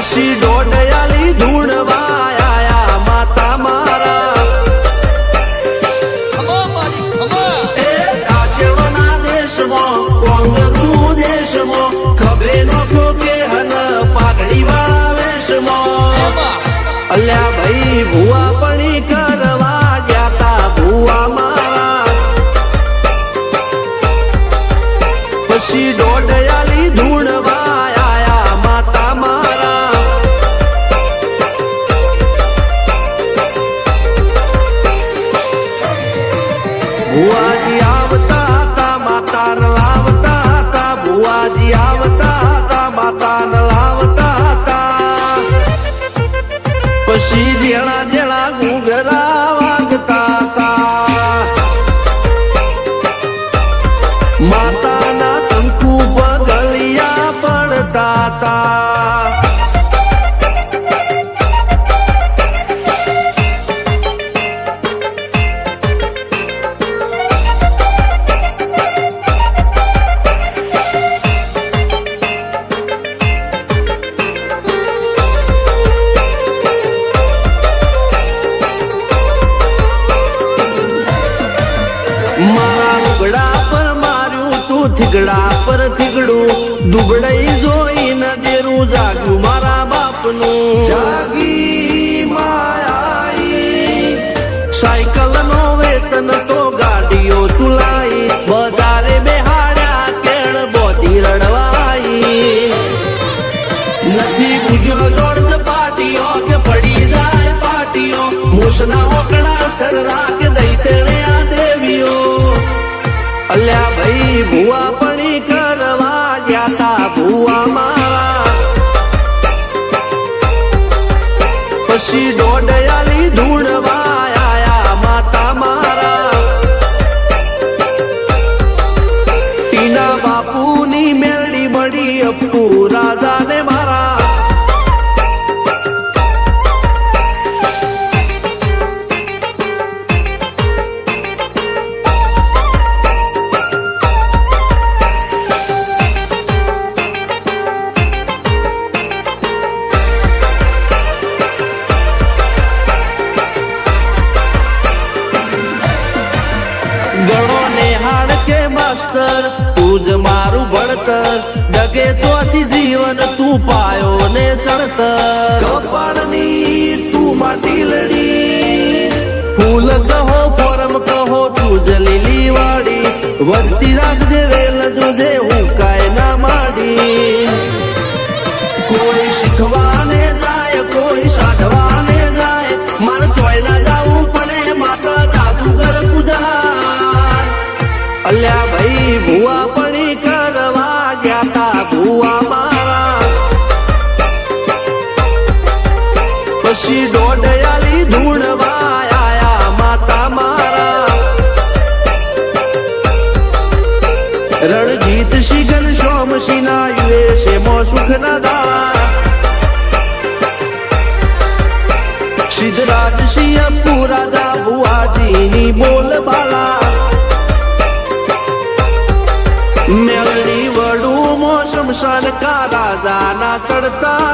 પછી દોડયાલી ધૂણવા આયા માતા મારા એ રાજવના દેશમાં કોંગનું દેશમાં ખબે નોખો કે હન પાઘડી વાવેશમાં અલ્યા ભાઈ ભુવા પણી કરવા જાતા ભુવા મારા પછી દોડયાલી ધૂણવા આયા માતા મારા ભુવાજી આવતા હતા માતાને લાવતા હતા ભુવાજી આવતા હતા માતાને લાવતા હતા પછી જેણા જેણા ઘૂંઘરા વાગતા હતા માતાના કંકુ પગલિયા પડતા હતા મારા લુગડા પર માર્યું તું થીગડા પર થીગડું દુબળઈ જોઈને દેરું જાગ્યું મારા બાપનું જાગી માયાઈ સાયકલ નો વેતન તો ગાડીઓ તુલાઈ બજારે બેહાડ્યા કેળ બોધી રડવાઈ નથી બુજ્યો જોડ પાટીઓ કે પડી જાય પાટીઓ મૂસના ઓકડા થરરા કે દઈ તેણે આ દેવીઓ અલ્યા ભાઈ ભુવા પણી કરવા જાતા ભુવા મારા પછી દોડયાલી ધૂણવા આયા માતા મારા ટીના બાપુની મેરડી મળી અપ્પુ રાજાને મારા ગણો નેહાડ કે માસ્ટર તું જ મારું ભણતર ડગે તોથી જીવન તું પાયો ને ચણતર કપાળની તું માટી લડી ફૂલ કહો ફોરમ કહો તું જ લીલી વાડી વધતી રાખજે વેલ જોજે હું કાય ના માડી કોઈ શીખવાને જાય કોઈ સાધવાને જાય મારે ચોય ના જાવું પડે માતા જાદુગર પૂજા અલ્યા ભાઈ ભુવા પણી કરવા જાતા ભુવા મારા પછી દોડયાલી ધૂણવા આયા માતા મારા રણજીત સિંહ સોમસિંહ ના યુએસે મો સુખ ના દાળા સિદ્ધરાજ સિંહ પુરાદા ભુવાજીની બોલ બાલા મેળડી વડું મોસમ શાન કા રાજા ના ચડતા